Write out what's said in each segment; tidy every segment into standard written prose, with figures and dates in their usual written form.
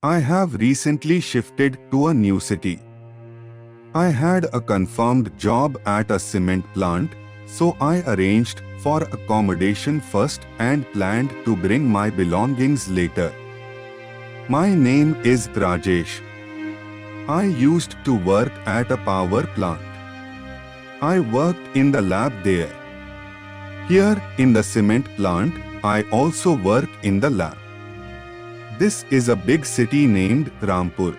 I have recently shifted to a new city. I had a confirmed job at a cement plant, so I arranged for accommodation first and planned to bring my belongings later. My name is Rajesh. I used to work at a power plant. I worked in the lab there. Here in the cement plant, I also work in the lab. This is a big city named Rampur.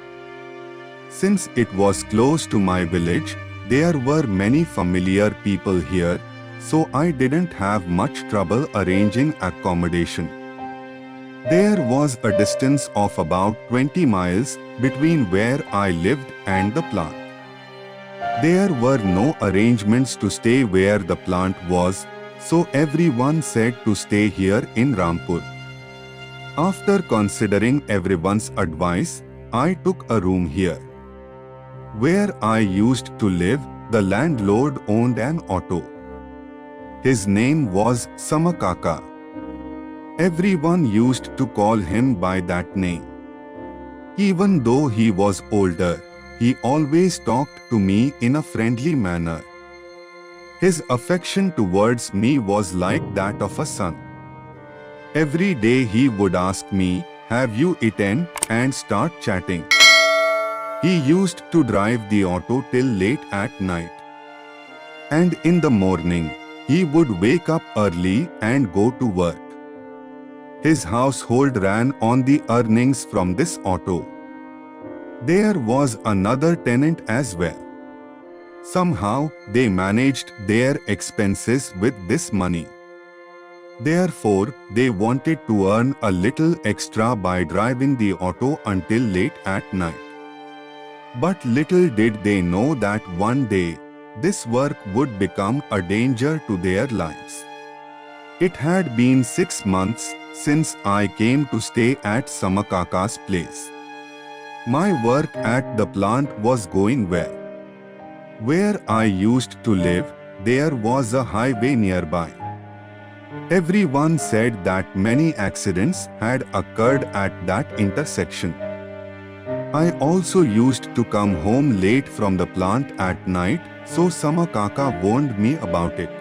Since it was close to my village, there were many familiar people here, so I didn't have much trouble arranging accommodation. There was a distance of about 20 miles between where I lived and the plant. There were no arrangements to stay where the plant was, so everyone said to stay here in Rampur. After considering everyone's advice, I took a room here. Where I used to live, the landlord owned an auto. His name was Samakaka. Everyone used to call him by that name. Even though he was older, he always talked to me in a friendly manner. His affection towards me was like that of a son. Every day he would ask me, "Have you eaten?" and start chatting. He used to drive the auto till late at night. And in the morning, he would wake up early and go to work. His household ran on the earnings from this auto. There was another tenant as well. Somehow, they managed their expenses with this money. Therefore, they wanted to earn a little extra by driving the auto until late at night. But little did they know that one day, this work would become a danger to their lives. It had been 6 months since I came to stay at Samakaka's place. My work at the plant was going well. Where I used to live, there was a highway nearby. Everyone said that many accidents had occurred at that intersection. I also used to come home late from the plant at night, so Samakaka warned me about it.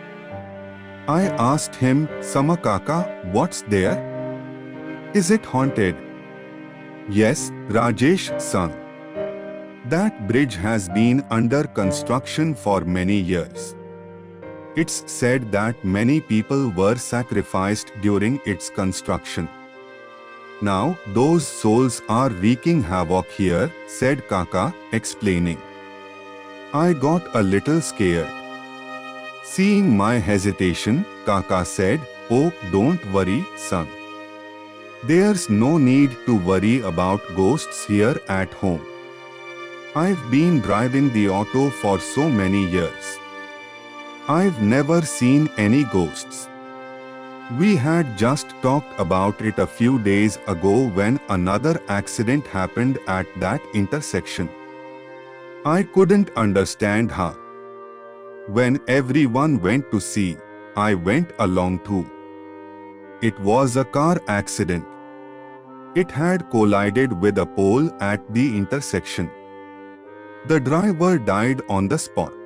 I asked him, "Samakaka, what's there? Is it haunted?" "Yes, Rajesh, son. That bridge has been under construction for many years. It's said that many people were sacrificed during its construction. Now, those souls are wreaking havoc here," said Kaka, explaining. I got a little scared. Seeing my hesitation, Kaka said, "Oh, don't worry, son. There's no need to worry about ghosts here at home. I've been driving the auto for so many years. I've never seen any ghosts." We had just talked about it a few days ago when another accident happened at that intersection. I couldn't understand how. When everyone went to see, I went along too. It was a car accident. It had collided with a pole at the intersection. The driver died on the spot.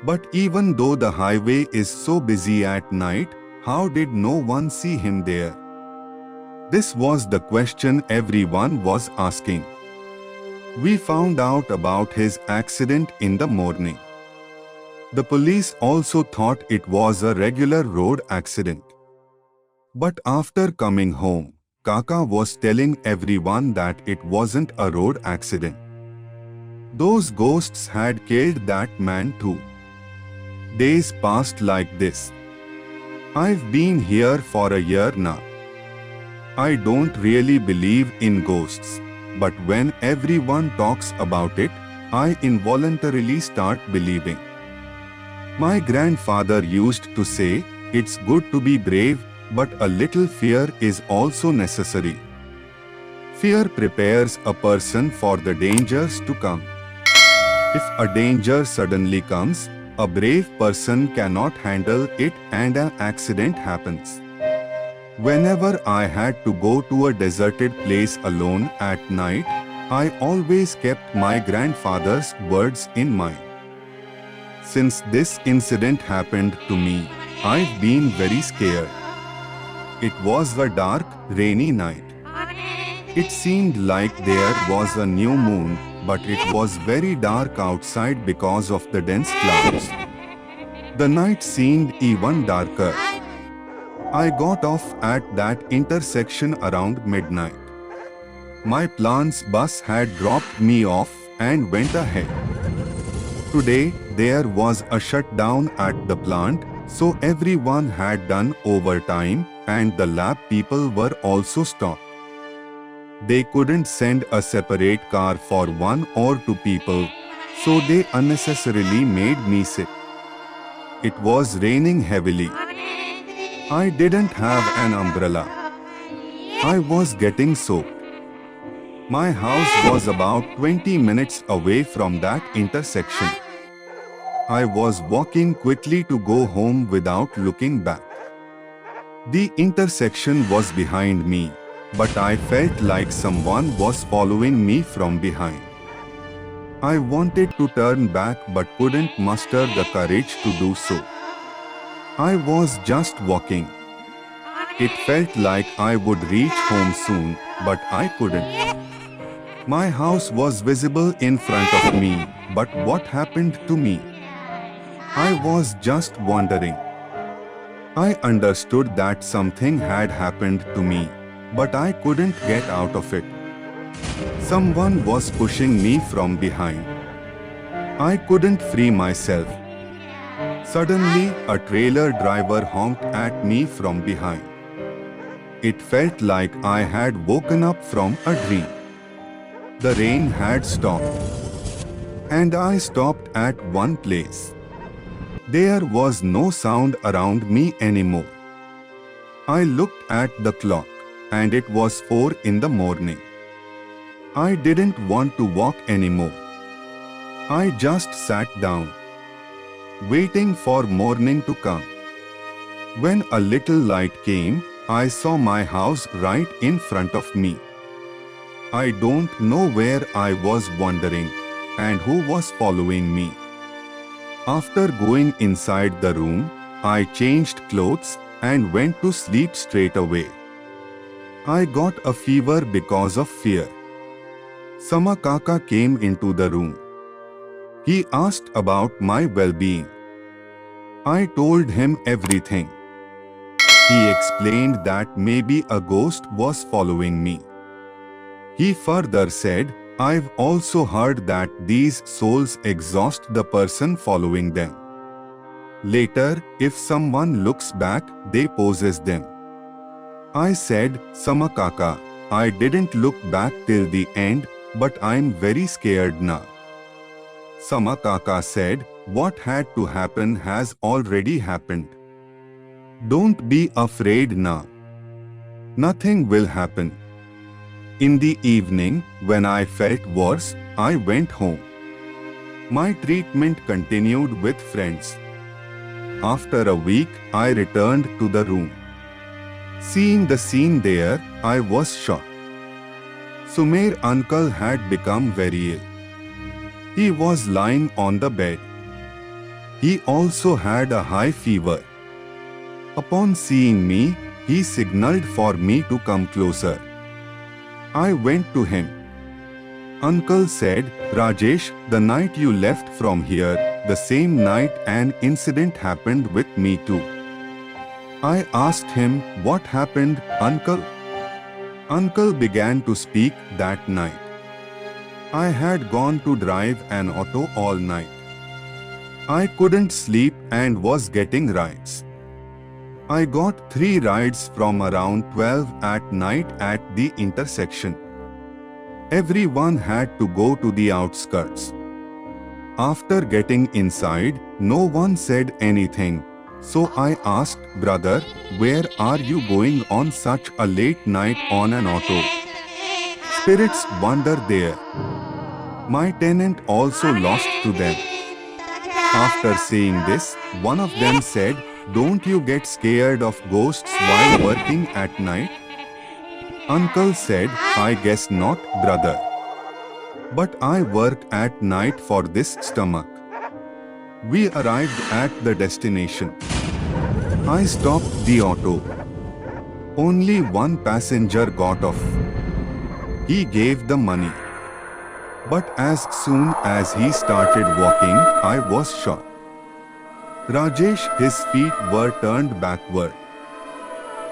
But even though the highway is so busy at night, how did no one see him there? This was the question everyone was asking. We found out about his accident in the morning. The police also thought it was a regular road accident. But after coming home, Kaka was telling everyone that it wasn't a road accident. Those ghosts had killed that man too. Days passed like this. I've been here for a year now. I don't really believe in ghosts, but when everyone talks about it, I involuntarily start believing. My grandfather used to say, "It's good to be brave, but a little fear is also necessary." Fear prepares a person for the dangers to come. If a danger suddenly comes, a brave person cannot handle it and an accident happens. Whenever I had to go to a deserted place alone at night, I always kept my grandfather's words in mind. Since this incident happened to me, I've been very scared. It was a dark, rainy night. It seemed like there was a new moon, but it was very dark outside because of the dense clouds. The night seemed even darker. I got off at that intersection around midnight. My plant's bus had dropped me off and went ahead. Today, there was a shutdown at the plant, so everyone had done overtime and the lab people were also stopped. They couldn't send a separate car for 1 or 2 people, so they unnecessarily made me sit. It was raining heavily. I didn't have an umbrella. I was getting soaked. My house was about 20 minutes away from that intersection. I was walking quickly to go home without looking back. The intersection was behind me, but I felt like someone was following me from behind. I wanted to turn back but couldn't muster the courage to do so. I was just walking. It felt like I would reach home soon, but I couldn't. My house was visible in front of me, but what happened to me? I was just wondering. I understood that something had happened to me, but I couldn't get out of it. Someone was pushing me from behind. I couldn't free myself. Suddenly, a trailer driver honked at me from behind. It felt like I had woken up from a dream. The rain had stopped, and I stopped at one place. There was no sound around me anymore. I looked at the clock, and it was 4 in the morning. I didn't want to walk anymore. I just sat down, waiting for morning to come. When a little light came, I saw my house right in front of me. I don't know where I was wandering and who was following me. After going inside the room, I changed clothes and went to sleep straight away. I got a fever because of fear. Sama Kaka came into the room. He asked about my well-being. I told him everything. He explained that maybe a ghost was following me. He further said, I've also heard that these souls exhaust the person following them. Later, if someone looks back, they possess them. I said, Sama Kaka, I didn't look back till the end, but I'm very scared now. Sama Kaka said, what had to happen has already happened. Don't be afraid now. Nothing will happen. In the evening, when I felt worse, I went home. My treatment continued with friends. After a week, I returned to the room. Seeing the scene there, I was shocked. Sumer uncle had become very ill. He was lying on the bed. He also had a high fever. Upon seeing me, he signaled for me to come closer. I went to him. Uncle said, Rajesh, the night you left from here, the same night an incident happened with me too. I asked him, what happened, uncle? Uncle began to speak that night. I had gone to drive an auto all night. I couldn't sleep and was getting rides. I got 3 rides from around 12 at night at the intersection. Everyone had to go to the outskirts. After getting inside, no one said anything. So I asked, brother, where are you going on such a late night on an auto? Spirits wander there. My tenant also lost to them. After saying this, one of them said, Don't you get scared of ghosts while working at night? Uncle said, I guess not, brother. But I work at night for this stomach. We arrived at the destination. I stopped the auto. Only one passenger got off. He gave the money. But as soon as he started walking, I was shocked. Rajesh, his feet were turned backward.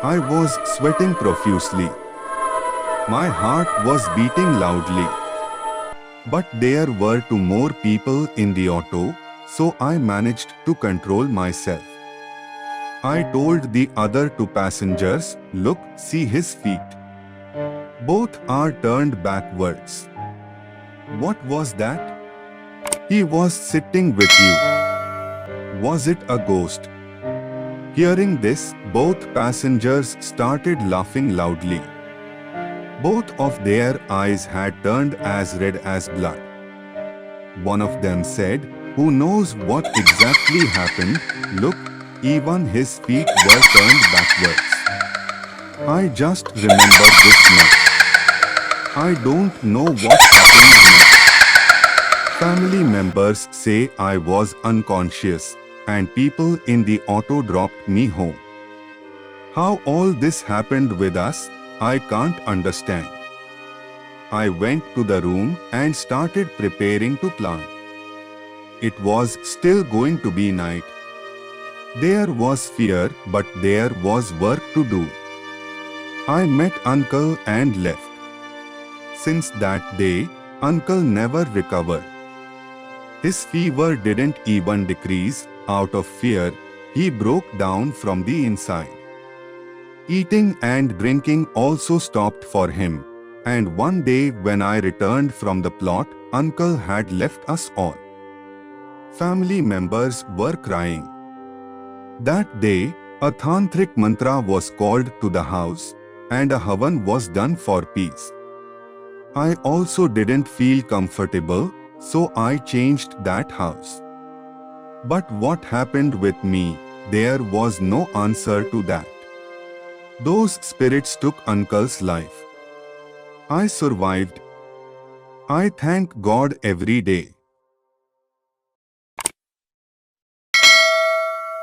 I was sweating profusely. My heart was beating loudly. But there were two more people in the auto, so I managed to control myself. I told the other two passengers, look, see his feet. Both are turned backwards. What was that? He was sitting with you. Was it a ghost? Hearing this, both passengers started laughing loudly. Both of their eyes had turned as red as blood. One of them said, who knows what exactly happened? Look, even his feet were turned backwards. I just remember this much. I don't know what happened next. Family members say I was unconscious, and people in the auto dropped me home. How all this happened with us, I can't understand. I went to the room and started preparing to plant. It was still going to be night. There was fear, but there was work to do. I met Uncle and left. Since that day, Uncle never recovered. His fever didn't even decrease. Out of fear, he broke down from the inside. Eating and drinking also stopped for him. And one day when I returned from the plot, Uncle had left us all. Family members were crying. That day, a tantric mantra was called to the house, and a havan was done for peace. I also didn't feel comfortable, so I changed that house. But what happened with me, there was no answer to that. Those spirits took Uncle's life. I survived. I thank God every day.